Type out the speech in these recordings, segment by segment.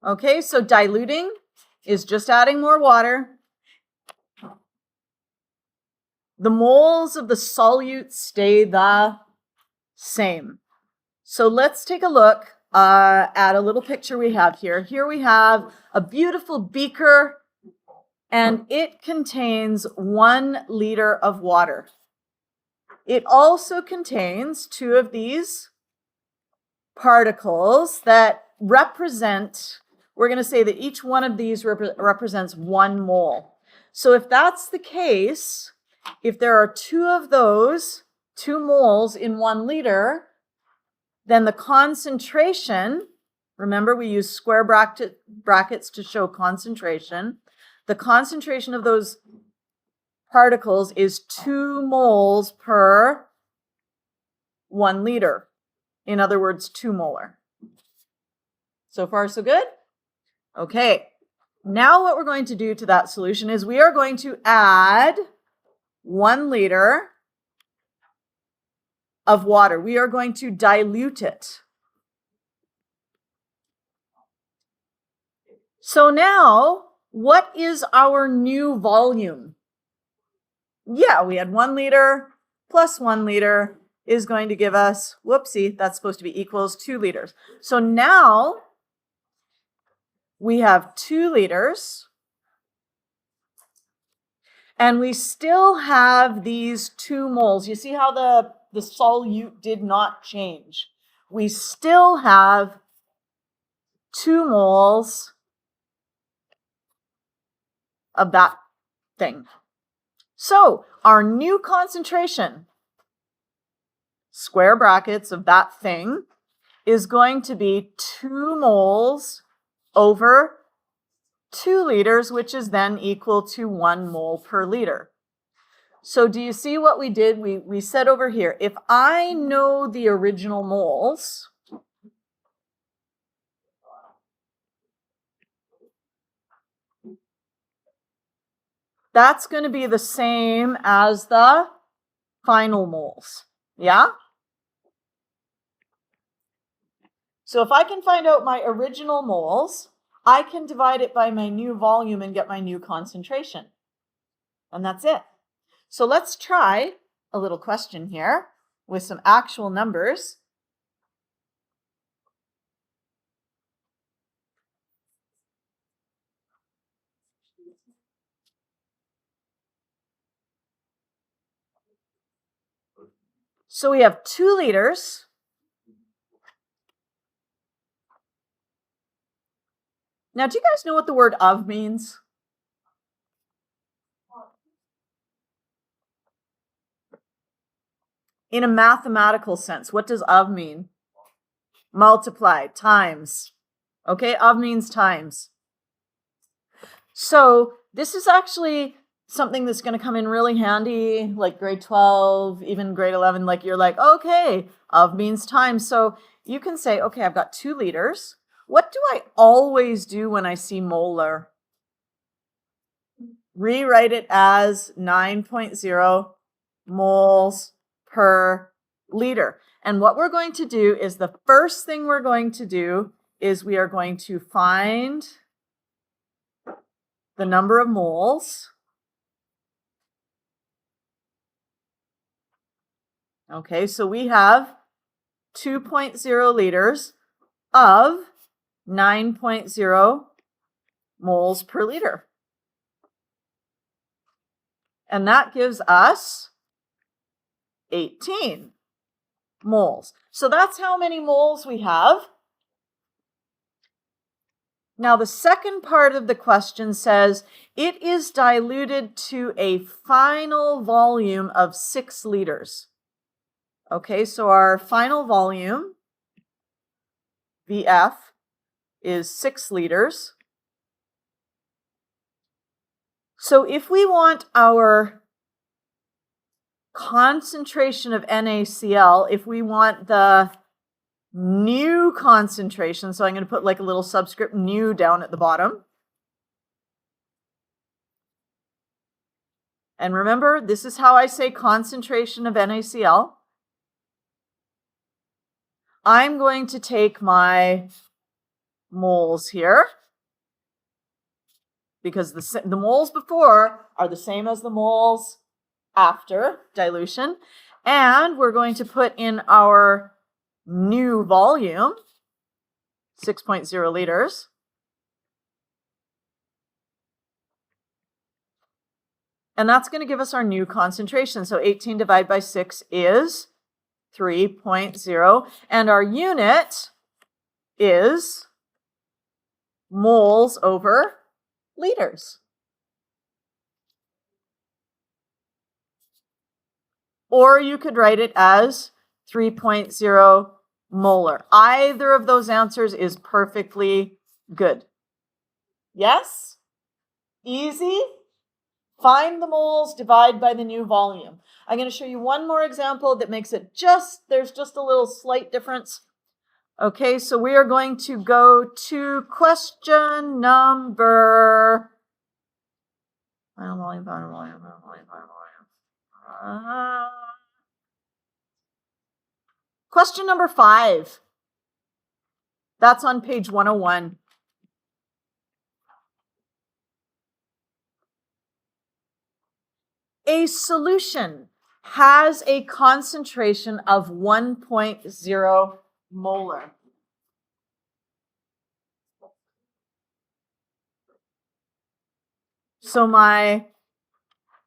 Okay, so diluting is just adding more water. The moles of the solute stay the same. So let's take a look at a little picture we have here. Here we have a beautiful beaker, and it contains 1 liter of water. It also contains 2 of these particles that represent, we're going to say that each one of these represents 1 mole. So if that's the case, if there are 2 of those, 2 moles in 1 liter, then the concentration, remember we use square brackets to show concentration, the concentration of those particles is 2 moles per 1 liter. In other words, 2 molar. So far, so good? Okay. Now what we're going to do to that solution is we are going to add 1 liter of water. We are going to dilute it. So now, what is our new volume? Yeah, we had 1 liter plus 1 liter is going to give us, whoopsie, that's supposed to be equals 2 liters. So now we have 2 liters, and we still have these 2 moles. You see how the solute did not change. We still have 2 moles of that thing. So our new concentration, square brackets of that thing, is going to be 2 moles over 2 liters, which is then equal to 1 mole per liter. So do you see what we did? We said over here, if I know the original moles, that's going to be the same as the final moles. Yeah? So if I can find out my original moles, I can divide it by my new volume and get my new concentration. And that's it. So let's try a little question here with some actual numbers. So we have 2 liters. Now, do you guys know what the word of means? In a mathematical sense, what does of mean? Multiply, times. Okay, of means times. So this is actually something that's going to come in really handy, like grade 12, even grade 11, like you're like, okay, of means times. So you can say, okay, I've got 2 liters. What do I always do when I see molar? Rewrite it as 9.0 moles per liter. And what we're going to do is the first thing we're going to do is we are going to find the number of moles. Okay, so we have 2.0 liters of 9.0 moles per liter. And that gives us 18 moles. So that's how many moles we have. Now, the second part of the question says it is diluted to a final volume of 6 liters. Okay, so our final volume, VF, is 6 liters. So if we want our concentration of NaCl, if we want the new concentration, so I'm going to put like a little subscript new down at the bottom. And remember, this is how I say concentration of NaCl. I'm going to take my moles here, because the moles before are the same as the moles after dilution. And we're going to put in our new volume, 6.0 liters. And that's going to give us our new concentration. So 18 divided by 6 is 3.0. And our unit is moles over liters. Or you could write it as 3.0 molar. Either of those answers is perfectly good. Yes? Easy? Find the moles, divide by the new volume. I'm going to show you one more example that makes it there's just a little slight difference. Okay, so we are going to go to question number... Question number 5. That's on page 101. A solution has a concentration of 1.0 molar. So my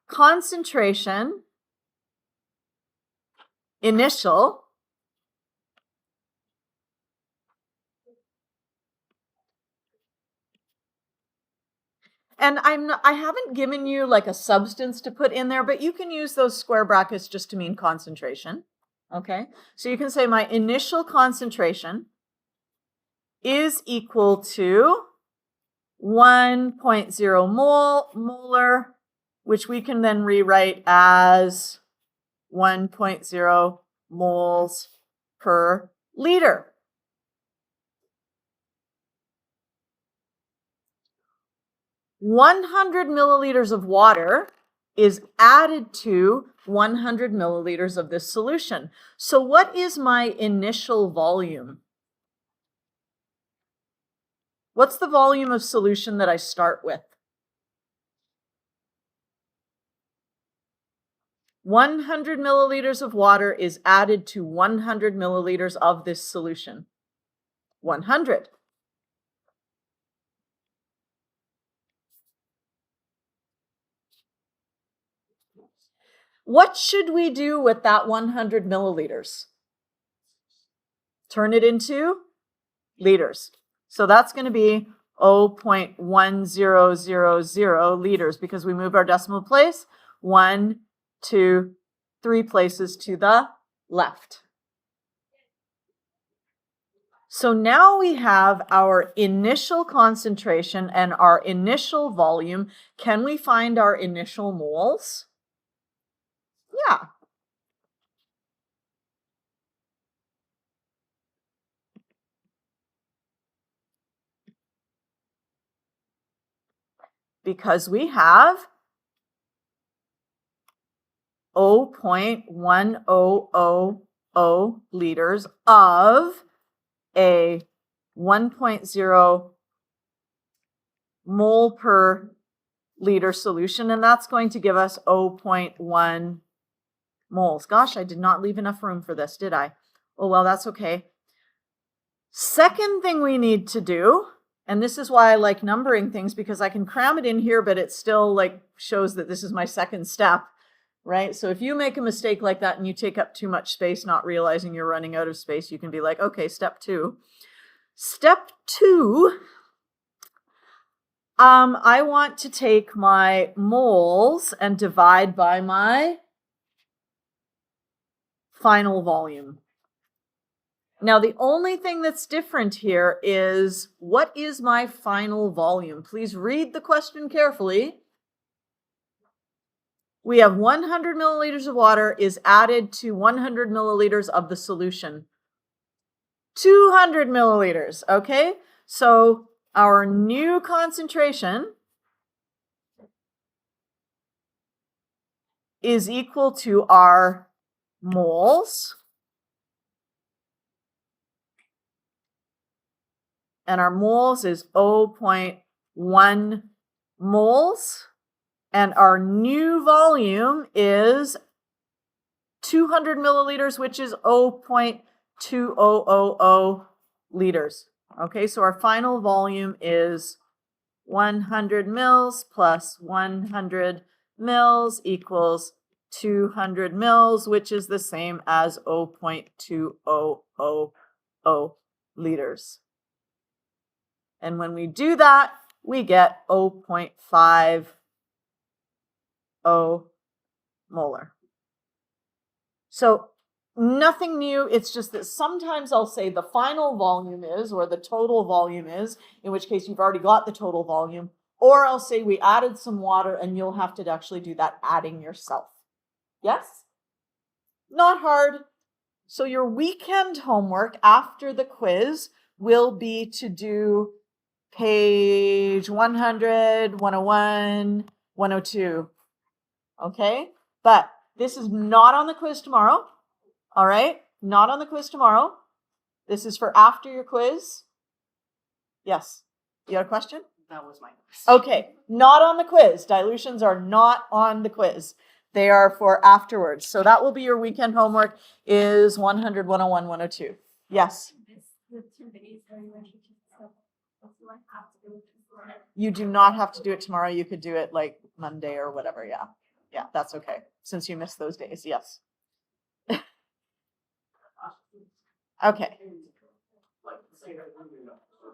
concentration initial and I haven't given you like a substance to put in there, but you can use those square brackets just to mean concentration. Okay, so you can say my initial concentration is equal to 1.0 molar, which we can then rewrite as 1.0 moles per liter. 100 milliliters of water is added to 100 milliliters of this solution. So what is my initial volume? What's the volume of solution that I start with? 100 milliliters of water is added to 100 milliliters of this solution. 100. What should we do with that 100 milliliters? Turn it into liters. So that's going to be 0.1000 liters because we move our decimal place 1, 2, 3 places to the left. So now we have our initial concentration and our initial volume. Can we find our initial moles? Yeah. Because we have 0.1000 liters of a 1.0 mole per liter solution, and that's going to give us 0.1 moles. Gosh, I did not leave enough room for this, did I? Oh, well, that's okay. Second thing we need to do, and this is why I like numbering things, because I can cram it in here, but it still like shows that this is my second step, right? So if you make a mistake like that and you take up too much space, not realizing you're running out of space, you can be like, okay, step 2. Step 2, I want to take my moles and divide by my final volume. Now, the only thing that's different here is, what is my final volume? Please read the question carefully. We have 100 milliliters of water is added to 100 milliliters of the solution. 200 milliliters, okay? So our new concentration is equal to our moles and our moles is 0.1 moles, and our new volume is 200 milliliters, which is 0.2000 liters. Okay, so our final volume is 100 mils plus 100 mils equals 200 mils, which is the same as 0.2000 liters. And when we do that, we get 0.50 molar. So nothing new. It's just that sometimes I'll say the final volume is, or the total volume is, in which case you've already got the total volume, or I'll say we added some water and you'll have to actually do that adding yourself. Yes? Not hard. So your weekend homework after the quiz will be to do page 100, 101, 102. Okay? But this is not on the quiz tomorrow. All right? Not on the quiz tomorrow. This is for after your quiz. Yes. You got a question? That was my question. Okay. Not on the quiz. Dilutions are not on the quiz. They are for afterwards. So that will be your weekend homework is 100, 101, 102. Yes? You do not have to do it tomorrow. You could do it like Monday or whatever. Yeah. Yeah, that's okay. Since you missed those days. Yes. Okay.